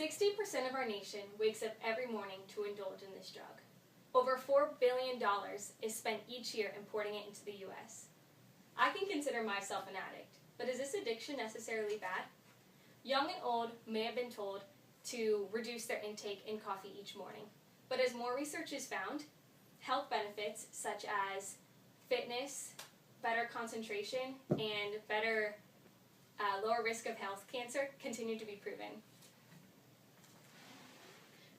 60% of our nation wakes up every morning to indulge in this drug. Over $4 billion is spent each year importing it into the U.S. I can consider myself an addict, but is this addiction necessarily bad? Young and old may have been told to reduce their intake in coffee each morning, but as more research is found, health benefits such as fitness, better concentration, and better lower risk of health cancer continue to be proven.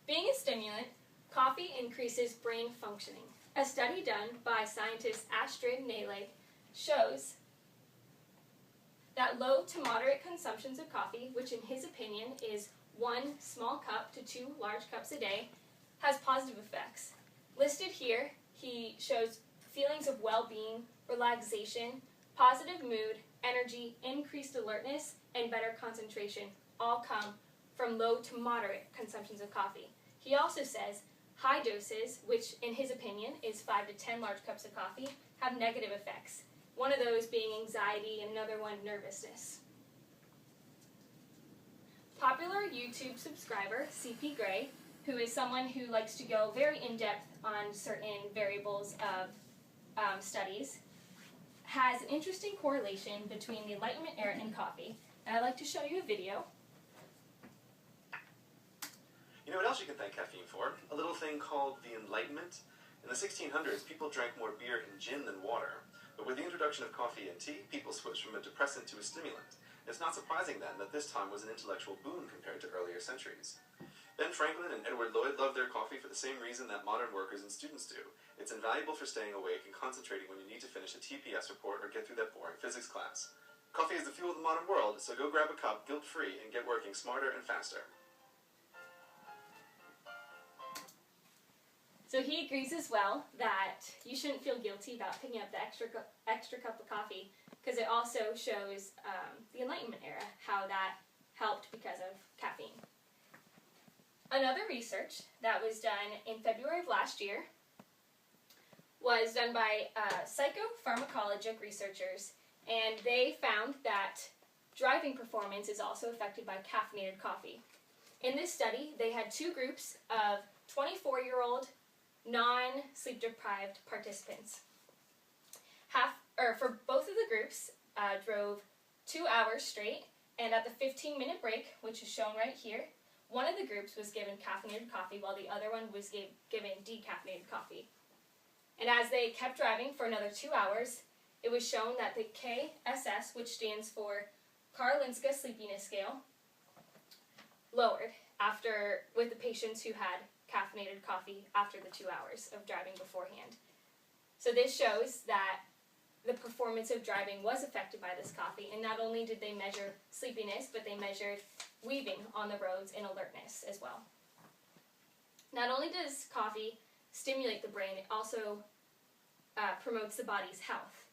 Being a stimulant, coffee increases brain functioning. A study done by scientist Astrid Naelig shows that low to moderate consumptions of coffee, which in his opinion is 1 small cup to 2 large cups a day, has positive effects. Listed here, he shows feelings of well-being, relaxation, positive mood, energy, increased alertness, and better concentration all come from low to moderate consumptions of coffee. He also says high doses, which in his opinion is 5 to 10 large cups of coffee, have negative effects. One of those being anxiety and another one nervousness. Popular YouTube subscriber, CP Gray, who is someone who likes to go very in-depth on certain variables of studies, has an interesting correlation between the Enlightenment era and coffee. And I'd like to show you a video. You know what else you can thank caffeine for? A little thing called the Enlightenment. In the 1600s, people drank more beer and gin than water. But with the introduction of coffee and tea, people switched from a depressant to a stimulant. It's not surprising then that this time was an intellectual boon compared to earlier centuries. Ben Franklin and Edward Lloyd loved their coffee for the same reason that modern workers and students do. It's invaluable for staying awake and concentrating when you need to finish a TPS report or get through that boring physics class. Coffee is the fuel of the modern world, so go grab a cup guilt-free and get working smarter and faster. So he agrees as well that you shouldn't feel guilty about picking up the extra cup of coffee, because it also shows the Enlightenment era, how that helped because of caffeine. Another research that was done in February of last year was done by psychopharmacologic researchers, and they found that driving performance is also affected by caffeinated coffee. In this study, they had 2 groups of 24-year-old non-sleep deprived participants. For both of the groups, drove 2 hours straight, and at the 15-minute break, which is shown right here, one of the groups was given caffeinated coffee while the other one was given decaffeinated coffee. And as they kept driving for another 2 hours, it was shown that the KSS, which stands for Karolinska Sleepiness Scale, lowered with the patients who had caffeinated coffee after the 2 hours of driving beforehand. So this shows that the performance of driving was affected by this coffee, and not only did they measure sleepiness, but they measured weaving on the roads and alertness as well. Not only does coffee stimulate the brain, it also promotes the body's health.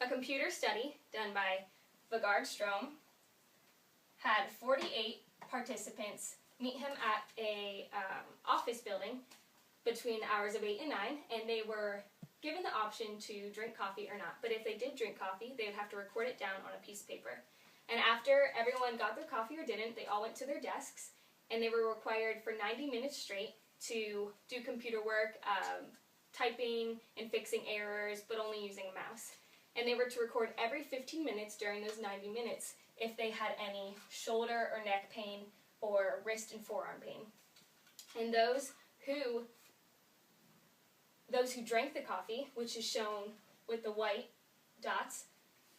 A computer study done by Vegard Strom had 48 participants meet him at a office building between the hours of 8 and 9, and they were given the option to drink coffee or not. But if they did drink coffee, they would have to record it down on a piece of paper. And after everyone got their coffee or didn't, they all went to their desks, and they were required for 90 minutes straight to do computer work, typing and fixing errors, but only using a mouse. And they were to record every 15 minutes during those 90 minutes if they had any shoulder or neck pain or wrist and forearm pain. And those who drank the coffee, which is shown with the white dots,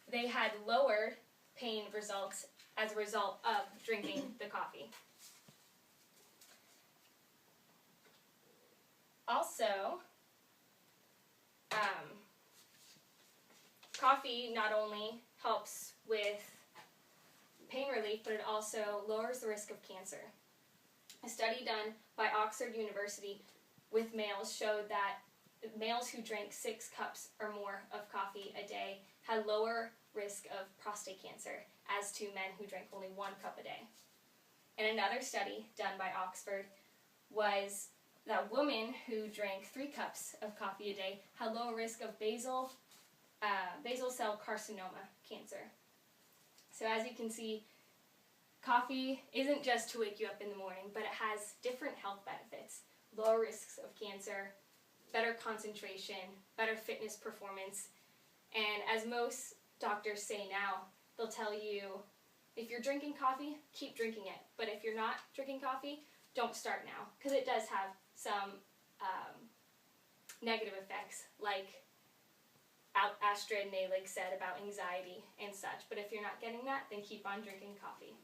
they had lower pain results as a result of drinking the coffee. Also, coffee not only helps with pain relief, but it also lowers the risk of cancer. A study done by Oxford University with males showed that males who drank 6 cups or more of coffee a day had lower risk of prostate cancer as to men who drank only 1 cup a day. And another study done by Oxford was that women who drank 3 cups of coffee a day had lower risk of basal cell carcinoma cancer. So as you can see, Coffee isn't just to wake you up in the morning, but it has different health benefits. Lower risks of cancer, better concentration, better fitness performance. And as most doctors say now, they'll tell you, if you're drinking coffee, keep drinking it. But if you're not drinking coffee, don't start now. Because it does have some negative effects, like Astrid Nalig said about anxiety and such. But if you're not getting that, then keep on drinking coffee.